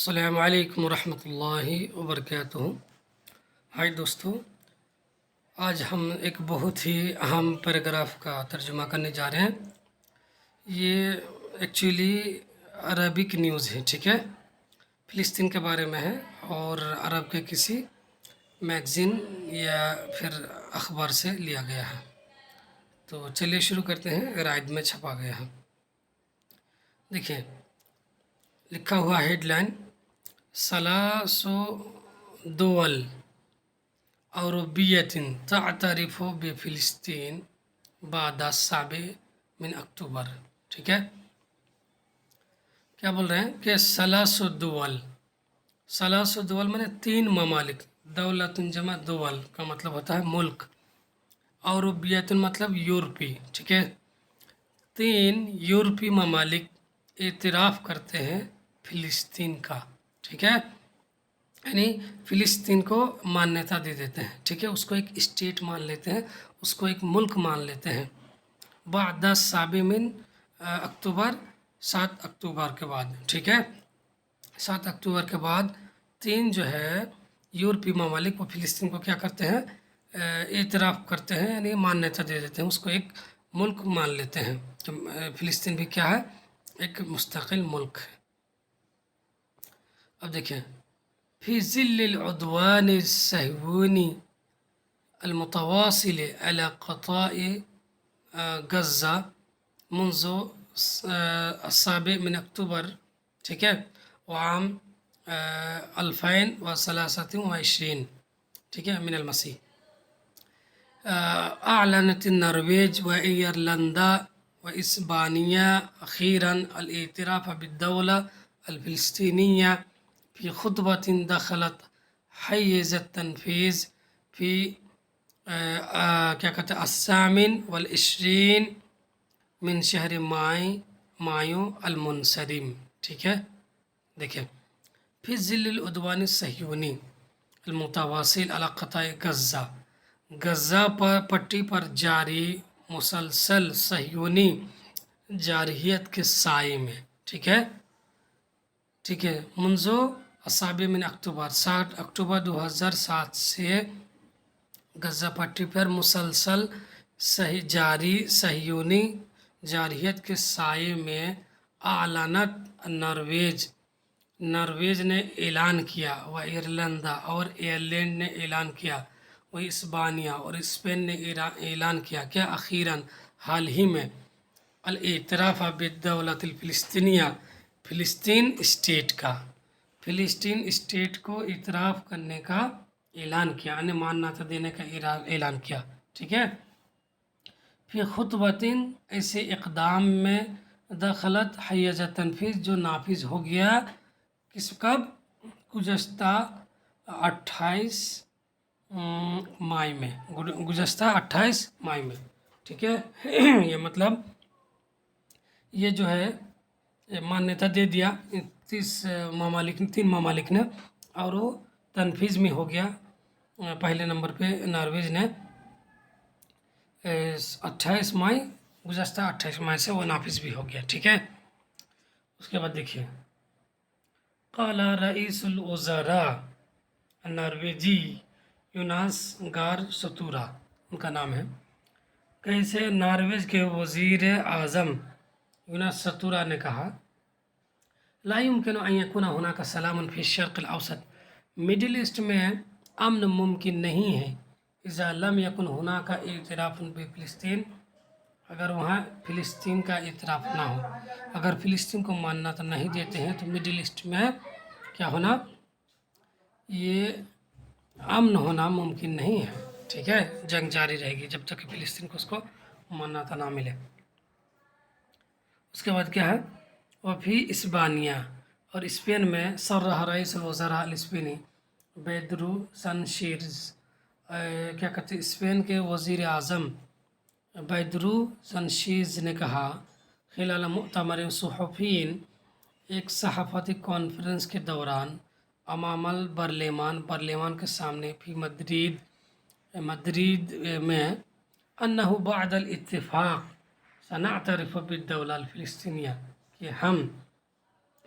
السلام علیکم ورحمۃ اللہ وبرکاتہ۔ ہائی دوستو، آج ہم ایک بہت ہی اہم پیراگراف کا ترجمہ کرنے جا رہے ہیں۔ یہ ایکچولی عربک نیوز ہے، ٹھیک ہے، فلسطین کے بارے میں ہے اور عرب کے کسی میگزین یا پھر اخبار سے لیا گیا ہے۔ تو چلیے شروع کرتے ہیں، رائد میں چھپا گیا ہے۔ دیکھیں لکھا ہوا ہیڈ لائن: ثلاث دول أوروبية تعترف بفلسطين بعد 7 اکتوبر۔ ٹھیک ہے، کیا بول رہے ہیں کہ ثلاث دول میں نے 3 ممالک، دولت جمع دول کا مطلب ہوتا ہے ملک، اوروبیت مطلب یورپی، ٹھیک ہے، 3 یورپی ممالک اعتراف کرتے ہیں فلسطین کا، ٹھیک ہے، یعنی فلسطین کو مانیتا دے دیتے ہیں، ٹھیک ہے، اس کو ایک اسٹیٹ مان لیتے ہیں، اس کو ایک ملک مان لیتے ہیں۔ بعد 7 اکتوبر، 7 اکتوبر کے بعد، ٹھیک ہے، 7 اکتوبر کے بعد 3 جو ہے یورپی ممالک وہ فلسطین کو کیا کرتے ہیں، اعتراف کرتے ہیں، یعنی مانیتا دے دیتے ہیں، اس کو ایک ملک مان لیتے ہیں کہ فلسطین بھی کیا ہے، ایک مستقل ملک ہے۔ اب دیکھیں، في ظل العدوان الصهيوني المتواصل على قطاع غزة منذ 7 اکتوبر، ٹھیک ہے، وعام 2023، ٹھیک ہے، من المسيح، أعلنت النرويج وأيرلندا وإسبانيا أخيرا الاعتراف بالدولة الفلسطينية في خطوة دخلت حيز التنفيذ في کیا کہتے ہیں 28 من شہر مایو المنصرم، ٹھیک ہے۔ دیکھیں، فی ظل العدوان الصہیونی المتواصل علی قطاع غزہ، غزہ پر پٹی پر جاری مسلسل صہیونی جارحیت کے سائے میں، ٹھیک ہے، ٹھیک ہے، منذ 7 اکتوبر، 7 اکتوبر 2007 سے غزہ پٹی پر مسلسل جاری صہیونی جارحیت کے سائے میں اعلانت نرویج نے اعلان کیا، و ایرلندا اور ایئرلینڈ نے اعلان کیا، وہ اسبانیہ اور اسپین نے اعلان کیا، کیا اخیراً حال ہی میں، الاعتراف بالدولۃ الفلسطینیہ، فلسطین اسٹیٹ کو اعتراف کرنے کا اعلان کیا، یعنی مانیتا دینے کا اعلان کیا، ٹھیک ہے۔ فی خطوۃ، ایسے اقدام میں، دخلت حیز تنفیذ جو نافذ ہو گیا، کب، گزشتہ 28 مئی میں، ٹھیک ہے، یہ مطلب یہ جو ہے مانیتا دے دیا 3 ممالک نے، اور وہ تنفیذ میں ہو گیا۔ پہلے نمبر پہ نرویج نے 28 مئی، گزشتہ 28 مئی سے وہ نافذ بھی ہو گیا، ٹھیک ہے۔ اس کے بعد دیکھیے، قال رئیس الوزراء النرویجی یوناس گار ستورا، ان کا نام ہے، کیسے نرویج کے وزیر اعظم یوناس ستورا نے کہا، لا يمكن ان يكون هناك سلام في الشرق الاوسط، مڈل ایسٹ میں امن ممکن نہیں ہے، اذا لم يكن هناك اعتراف بفلسطین، اگر وہاں فلسطین کا اعتراف نہ ہو، اگر فلسطین کو ماننا تو نہیں دیتے ہیں تو مڈل ایسٹ میں کیا ہونا، یہ امن ہونا ممکن نہیں ہے، ٹھیک ہے، جنگ جاری رہے گی جب تک کہ فلسطین کو اس کو ماننا نہ ملے۔ اس کے بعد کیا ہے، وفی اسبانیہ، اور اسپین میں، صرح رئیس الوزراء الاسپینی پیدرو سانچیز، کیا کہتے ہیں، اسپین کے وزیر اعظم پیدرو سانچیز نے کہا، خلال مؤتمر صحفی، ایک صحافتی کانفرنس کے دوران، امام برلمان کے سامنے، فی مدرید میں، انہ بعد الاتفاق سنعترف بالدولہ الفلسطینیہ، کہ ہم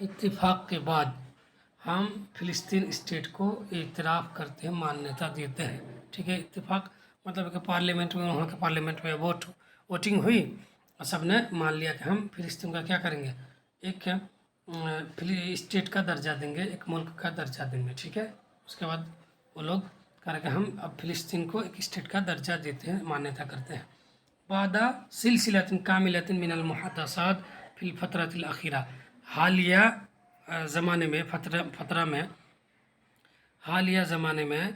اتفاق کے بعد हम फ़िलिस्तीन स्टेट को इतराफ़ करते हैं, मान्यता देते हैं। ठीक है, इत्तेफाक मतलब कि पार्लियामेंट में, वहाँ के पार्लियामेंट में वोटिंग हुई और सब ने मान लिया कि हम फ़िलिस्तीन का क्या करेंगे, एक स्टेट का दर्जा देंगे, एक मुल्क का दर्जा देंगे। ठीक है, उसके बाद वो लोग कह रहे कि हम अब फ़िलिस्तीन को एक स्टेट का दर्जा देते हैं, मान्यता करते हैं। बादा सिलसिलतिन कामिलतिन मिनल मुहदसात फिल फ़तरतिल अखीरा, हालिया ज़माने में, फ़तरा में, हालिया ज़माने में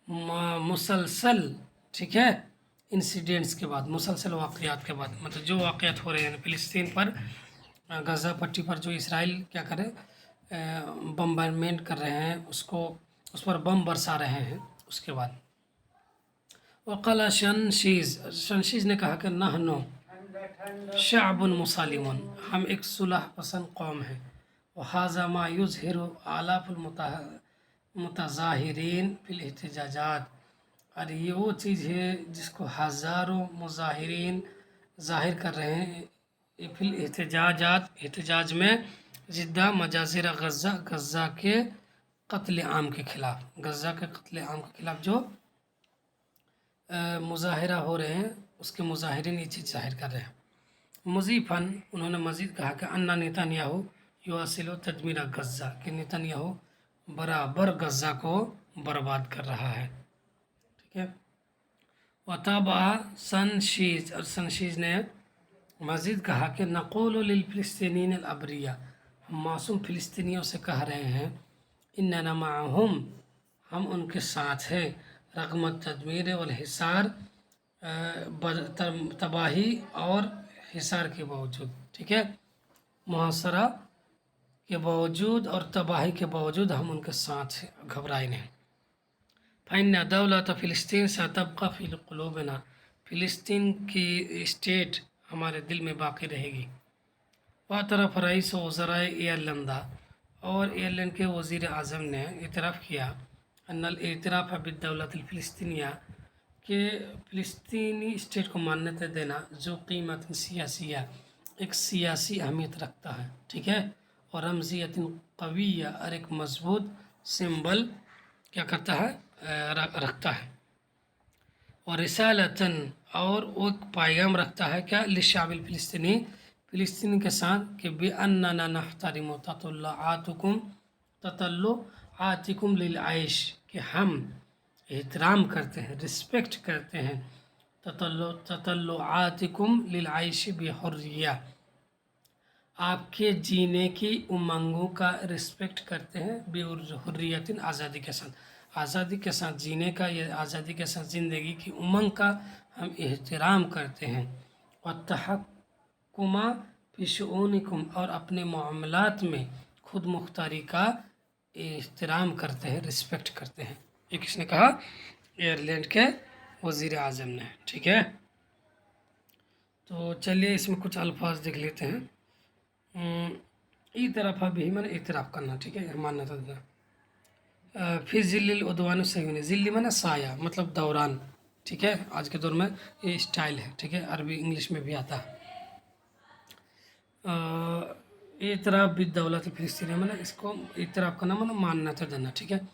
मुसलसल, ठीक है, इंसिडेंट्स के बाद, मुसलसल वाक़यात के बाद, मतलब जो वाक़यात हो रहे हैं फ़िलिस्तीन पर, गज़ा पट्टी पर जो इसराइल क्या करे, बम्बारमेंट कर रहे हैं, उसको उस पर बम बरसा रहे हैं, उसके बाद वक़ाल शनशीज़ ने कहा कि नहनु शअबुन मुसालिमुन, हम एक सुलह पसंद कौम है। वहाज़ा मा युज़हिरु आलाफुल मुतज़ाहिरीन फिल एहतिजाजात, और ये वो चीज़ है जिसको हज़ारों मुज़ाहिरीन ज़ाहिर कर रहे हैं फिल एहतिजाजात, एहतिजाज में, जिद्दा मजाजिर गज़ा, गज़ा के कत्ल आम के ख़िलाफ़, गज़ा के कत्ल आम के ख़िलाफ़ जो मुज़ाहिरा हो रहे हैं, उसके मुज़ाहिरीन ये चीज़ ज़ाहिर कर रहे हैं। मुज़ीफ़न, उन्होंने मज़ीद कहा कि अन्ना नेतन्याहू युवासिलु तदमीरा गज़ा, कि नेतन्याहू बराबर गज़ा को बर्बाद कर रहा है। ठीक है, वताबा सनशीज़, और सनशीज़ ने मज़ीद कहा कि नक़ूलु लिल फ़िलिस्तीनीन अल अबरिया, हम मासूम फ़िलिस्तीनियों से कह रहे हैं, इन्नना माअहुम, हम उनके साथ हैं, रग़म तदमीर वल हिसार, तबाही और हिसार के बावजूद। ठीक है, मुहासरा के बावजूद और तबाही के बावजूद हम उनके साथ हैं, घबराए नहीं। फ़इन्ना दौलत फ़िलिस्तीन सतबक़ा फ़ी क़ुलूबिना, फ़िलिस्तीन की स्टेट हमारे दिल में बाक़ी रहेगी। व तरफ रईस वज़राए एयरलंदा, और एयरलैंड के वज़ीर आज़म ने इतराफ़ किया, अन्नल इतराफ़ बिद्दौलतिल फ़िलिस्तीनिया, कि फ़िलिस्तीनी स्टेट को मान्यता देना जो क़ीमत सियासिया, एक सियासी अहमियत रखता है। ठीक है, और रमज़ियतिन क़विय्या, और एक मज़बूत सिंबल क्या करता है, रखता है। और रिसालतन, और वो एक पैगाम रखता है क्या, लिशाबिल फ़िलिस्तीनी, फ़िलिस्तीन के साथ, कि बिअन्नना नहतरिमु ततल्लुआतिकुम लिल आइश, कि हम एहतराम करते हैं, रिस्पेक्ट करते हैं, ततल्लुआतिकुम लिल आइश बिहुर्रिया, आपके जीने की उमंगों का रिस्पेक्ट करते हैं, बेहुर्रियतिन, आज़ादी के साथ, आज़ादी के साथ जीने का, या आज़ादी के साथ ज़िंदगी की उमंग का हम एहतराम करते हैं। और तहक्कुमा फ़ी शुऊनिकुम, और अपने मामलात में खुद मुख्तारी का एहतराम करते हैं, रिस्पेक्ट करते हैं। ये किसने कहा, एयरलैंड के वज़ीर आज़म ने। ठीक है, तो चलिए इसमें कुछ अल्फाज देख लेते हैं। इतराफ़ा भी मैंने इतराफ़ करना, ठीक है, मान्यता देना। फिर ज़िल्लिल उद्वान सहीने, ज़िल्ली मैंने साया, मतलब दौरान। ठीक है, आज के दौर में ये स्टाइल है। ठीक है, अरबी इंग्लिश में भी आता है। इतराफ़ बिद्दौलत फ़िलिस्तीन, मैंने इसको इतराफ़ करना, मैंने मान्यता देना। ठीक है,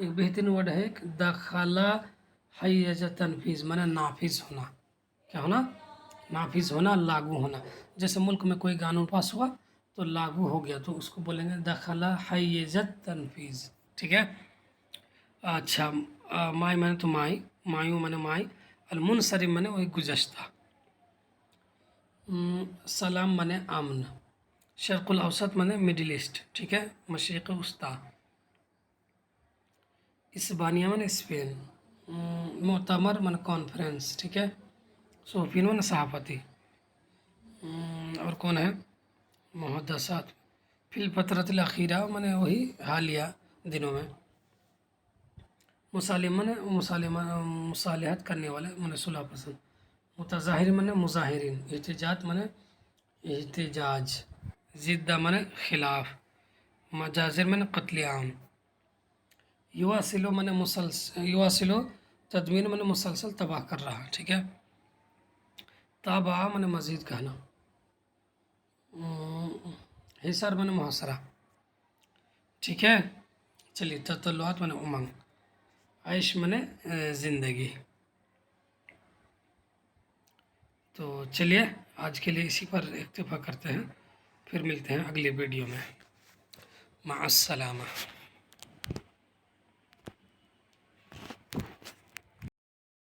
एक बेहतरीन वर्ड है दखला हैज तनफीज़, मैंने नाफिज होना, क्या होना, नाफिज होना, लागू होना। जैसे मुल्क में कोई कानून पास हुआ तो लागू हो गया, तो उसको बोलेंगे दखला हैज़त तनफीज़। ठीक है, अच्छा, माई मैंने तो मायूं मैंने माई, अलमुनसरिम मैंने वही गुज़श्ता, सलाम मैंने अमन, शर्क़ुल औसत मैंने मिडिल ईस्ट। ठीक है, मशरिक़ वस्ता, इस्बानिया मैंने स्पेन, मोतमर मैंने कॉन्फ्रेंस। ठीक है, सोफिन मैंने सहाफ़ती, और कौन है, मुहद्दसात फिल फ़तरतिल अखीरा, मैंने वही हालिया दिनों में, मुसालिहत करने वाले, मैंने सुलह पसंद, मुतज़ाहिर मैंने मुज़ाहिरीन, एहतिजाज मैंने एहतिजाज, ज़िद्दा मैंने ख़िलाफ़, मजाजिर मैंने क़त्ल आम, युवासिलो मैंने युवासिलो तदमीर मैंने मुसलसल तबाह कर रहा। ठीक है, ताबा मैंने मज़ीद कहना, हिसार मैंने मुहासरा, ٹھیک ہے. چلیے تطلعات میں امنگ، عیش میں زندگی. تو چلیے آج کے لیے اسی پر اکتفا کرتے ہیں، پھر ملتے ہیں اگلی ویڈیو میں. مع السلامہ.